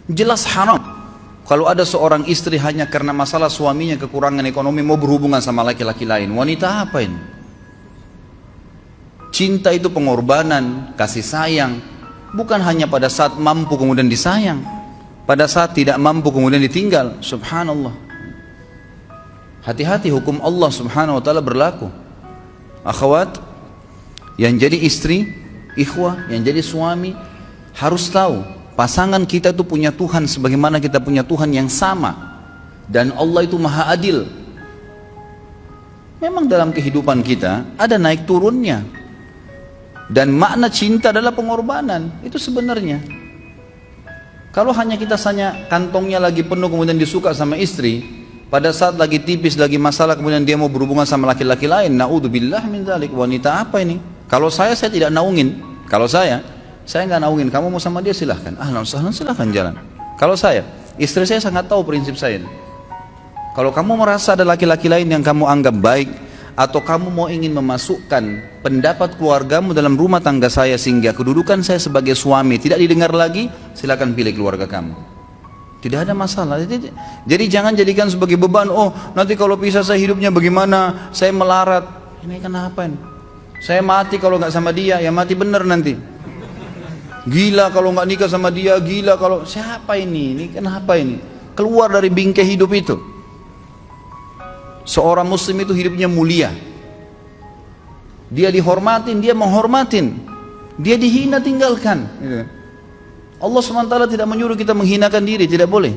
Jelas haram. Kalau ada seorang istri hanya karena masalah suaminya kekurangan ekonomi mau berhubungan sama laki-laki lain, wanita apa ini? Cinta itu pengorbanan, kasih sayang, bukan hanya pada saat mampu kemudian disayang, pada saat tidak mampu kemudian ditinggal. Subhanallah. Hati-hati, hukum Allah subhanahu wa ta'ala berlaku. Akhwat, yang jadi istri, ikhwah, yang jadi suami, harus tahu pasangan kita itu punya Tuhan sebagaimana kita punya Tuhan yang sama. Dan Allah itu maha adil. Memang dalam kehidupan kita ada naik turunnya. Dan makna cinta adalah pengorbanan. Itu sebenarnya. Kalau hanya kita kantongnya lagi penuh kemudian disuka sama istri, pada saat lagi tipis, lagi masalah kemudian dia mau berhubungan sama laki-laki lain, na'udzubillah min dzalik. Wanita apa ini? Kalau saya tidak naungin. Kalau saya nggak naungin. Kamu mau sama dia silahkan. Ahlan sahlan, silahkan jalan. Kalau saya, istri saya sangat tahu prinsip saya. Kalau kamu merasa ada laki-laki lain yang kamu anggap baik, atau kamu mau ingin memasukkan pendapat keluargamu dalam rumah tangga saya sehingga kedudukan saya sebagai suami tidak didengar lagi, silakan pilih keluarga kamu. Tidak ada masalah. Jadi jangan jadikan sebagai beban. Oh, nanti kalau pisah saya hidupnya bagaimana? Saya melarat. Ini kenapa ini? Saya mati kalau nggak sama dia, ya mati bener nanti. Gila kalau nggak nikah sama dia, gila kalau siapa ini? Ini kenapa ini? Keluar dari bingkai hidup itu. Seorang muslim itu hidupnya mulia. Dia dihormatin, dia menghormatin. Dia dihina, tinggalkan. Allah SWT tidak menyuruh kita menghinakan diri, tidak boleh.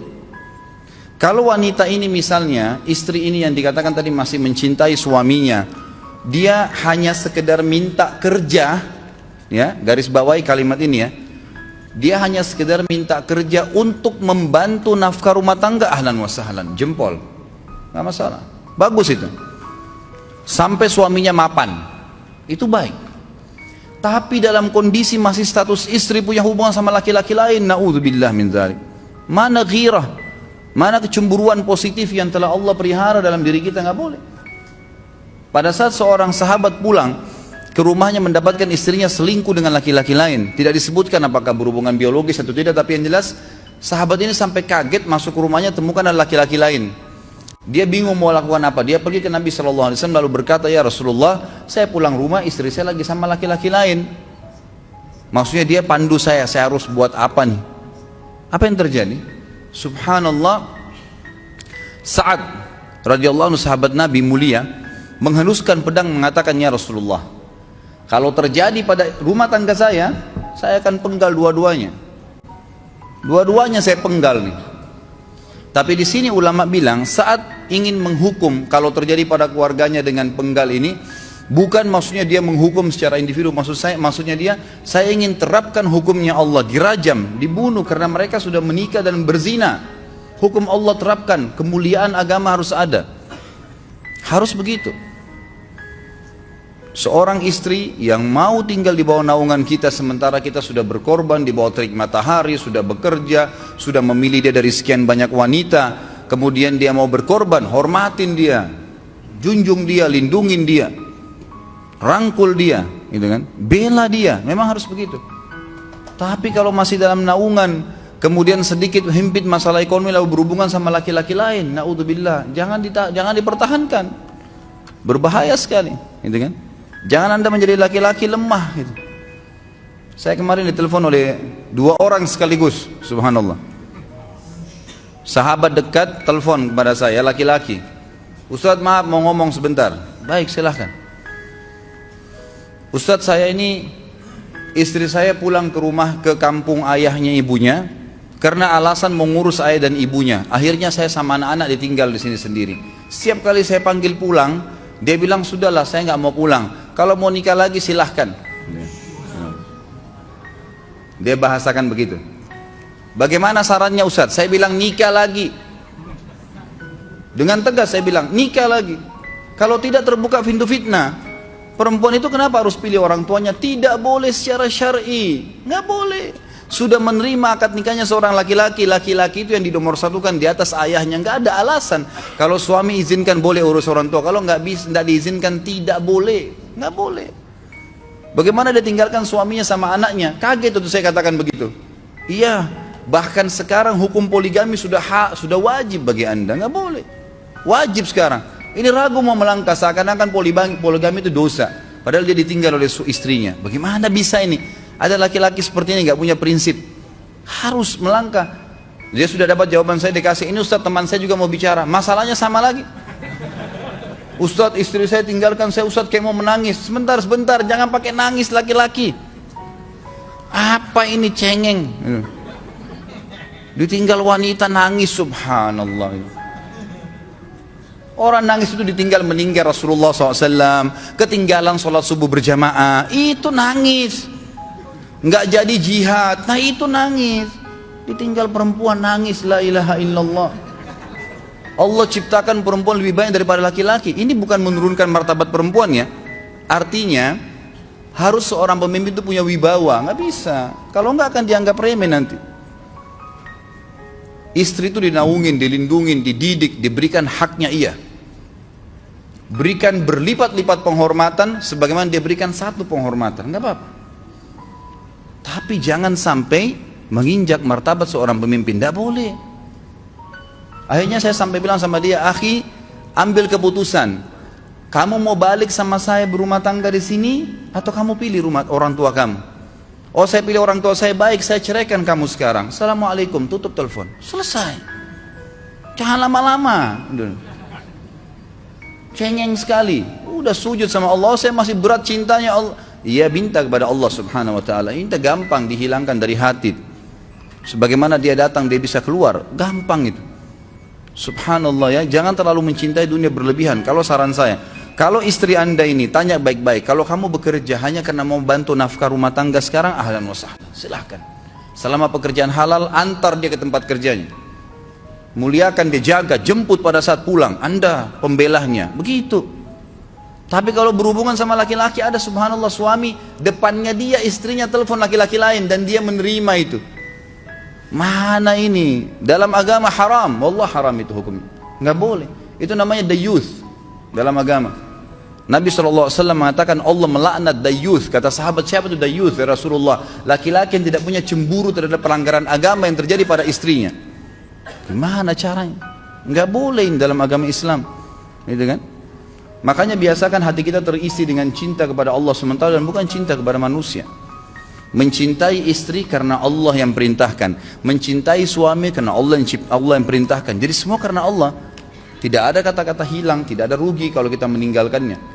Kalau wanita ini misalnya, istri ini yang dikatakan tadi masih mencintai suaminya, dia hanya sekedar minta kerja, ya, garis bawahi kalimat ini ya. Dia hanya sekedar minta kerja untuk membantu nafkah rumah tangga, ahlan wa sahlan, jempol. Nggak masalah. Bagus itu. Sampai suaminya mapan. Itu baik. Tapi dalam kondisi masih status istri punya hubungan sama laki-laki lain, na'udzubillah min dzalik. Mana ghirah? Mana kecemburuan positif yang telah Allah pelihara dalam diri kita? Nggak boleh. Pada saat seorang sahabat pulang ke rumahnya mendapatkan istrinya selingkuh dengan laki-laki lain, tidak disebutkan apakah berhubungan biologis atau tidak, tapi yang jelas sahabat ini sampai kaget masuk ke rumahnya temukan ada laki-laki lain. Dia bingung mau lakukan apa. Dia pergi ke Nabi SAW lalu berkata, ya Rasulullah, saya pulang rumah istri saya lagi sama laki-laki lain. Maksudnya dia pandu saya harus buat apa nih? Apa yang terjadi? Subhanallah, Sa'ad radhiyallahu anhu sahabat Nabi mulia menghenuskan pedang mengatakan, ya Rasulullah, kalau terjadi pada rumah tangga saya akan penggal dua-duanya. Dua-duanya saya penggal nih. Tapi di sini ulama bilang saat ingin menghukum kalau terjadi pada keluarganya dengan penggal ini, bukan maksudnya dia menghukum secara individu, maksudnya saya ingin terapkan hukumnya Allah, dirajam, dibunuh karena mereka sudah menikah dan berzina. Hukum Allah terapkan, kemuliaan agama harus ada. Harus begitu. Seorang istri yang mau tinggal di bawah naungan kita sementara kita sudah berkorban di bawah terik matahari, sudah bekerja, sudah memilih dia dari sekian banyak wanita, kemudian dia mau berkorban, hormatin dia, junjung dia, lindungin dia, rangkul dia, gitu kan? Bela dia, memang harus begitu. Tapi kalau masih dalam naungan, kemudian sedikit himpit masalah ekonomi lalu berhubungan sama laki-laki lain, naudzubillah, jangan dipertahankan, berbahaya sekali, gitu kan? Jangan Anda menjadi laki-laki lemah gitu. Saya kemarin ditelepon oleh dua orang sekaligus, subhanallah. Sahabat dekat telepon kepada saya, laki-laki. Ustadz maaf mau ngomong sebentar. Baik silahkan. Ustadz saya ini, istri saya pulang ke rumah ke kampung ayahnya ibunya karena alasan mengurus ayah dan ibunya. Akhirnya saya sama anak-anak ditinggal di sini sendiri. Setiap kali saya panggil pulang, dia bilang sudahlah saya nggak mau pulang. Kalau mau nikah lagi silahkan. Dia bahasakan begitu. Bagaimana sarannya Ustadz? Saya bilang nikah lagi. Dengan tegas saya bilang nikah lagi. Kalau tidak terbuka pintu fitnah. Perempuan itu kenapa harus pilih orang tuanya? Tidak boleh secara syar'i. Nggak boleh. Sudah menerima akad nikahnya seorang laki-laki, laki-laki itu yang dinomorsatukan di atas ayahnya, nggak ada alasan. Kalau suami izinkan boleh urus orang tua, kalau nggak diizinkan tidak boleh, nggak boleh. Bagaimana dia tinggalkan suaminya sama anaknya? Kaget itu saya katakan begitu. Iya, Bahkan sekarang hukum poligami sudah wajib bagi Anda, nggak boleh. Wajib sekarang. Ini ragu mau melangkah, seakan-akan poligami itu dosa. Padahal dia ditinggal oleh istrinya. Bagaimana bisa ini? Ada laki-laki seperti ini nggak punya prinsip. Harus melangkah. Dia sudah dapat jawaban saya dikasih. Ini Ustadz, teman saya juga mau bicara. Masalahnya sama lagi. Ustadz, istri saya tinggalkan saya, Ustadz kayak mau menangis. Sebentar, jangan pakai nangis laki-laki. Apa ini cengeng? Ditinggal wanita nangis, subhanallah. Orang nangis itu ditinggal meninggal Rasulullah SAW, ketinggalan sholat subuh berjamaah, itu nangis. Nggak jadi jihad, nah itu nangis. Ditinggal perempuan nangis, la ilaha illallah. Allah ciptakan perempuan lebih banyak daripada laki-laki. Ini bukan menurunkan martabat perempuan ya. Artinya harus seorang pemimpin itu punya wibawa. Nggak bisa, kalau nggak akan dianggap remeh nanti. Istri itu dinaungin, dilindungin, dididik, diberikan haknya ia. Berikan berlipat-lipat penghormatan sebagaimana dia berikan satu penghormatan, nggak apa-apa. Tapi jangan sampai menginjak martabat seorang pemimpin, nggak boleh. Akhirnya saya sampai bilang sama dia, akhi, ambil keputusan. Kamu mau balik sama saya berumah tangga di sini, atau kamu pilih rumah orang tua kamu? Oh, saya pilih orang tua saya, baik, saya ceraikan kamu sekarang. Assalamualaikum, tutup telepon. Selesai. Jangan lama-lama. Cengeng sekali. Udah sujud sama Allah, saya masih berat cintanya Allah. Ia minta kepada Allah subhanahu wa ta'ala. Minta gampang dihilangkan dari hati. Sebagaimana dia datang, dia bisa keluar. Gampang itu. Subhanallah ya, jangan terlalu mencintai dunia berlebihan. Kalau saran saya, kalau istri anda ini tanya baik-baik, kalau kamu bekerja hanya karena mau bantu nafkah rumah tangga sekarang, ahlan wa sahlan, silahkan. Selama pekerjaan halal, antar dia ke tempat kerjanya. Muliakan dia, jaga, jemput pada saat pulang, anda pembelahnya, begitu. Tapi kalau berhubungan sama laki-laki, ada subhanallah suami, depannya dia istrinya telepon laki-laki lain dan dia menerima itu. Mana ini? Dalam agama haram, wallah haram itu hukumnya. Nggak boleh. Itu namanya dayuth dalam agama. Nabi SAW mengatakan Allah melaknat dayuth. Kata sahabat, siapa itu dayuth ya Rasulullah? Laki-laki yang tidak punya cemburu terhadap pelanggaran agama yang terjadi pada istrinya. Gimana caranya? Nggak boleh dalam agama Islam, gitu kan? Makanya biasakan hati kita terisi dengan cinta kepada Allah SWT dan bukan cinta kepada manusia. Mencintai istri karena Allah yang perintahkan, mencintai suami karena Allah yang perintahkan. Jadi semua karena Allah. Tidak ada kata-kata hilang, tidak ada rugi kalau kita meninggalkannya.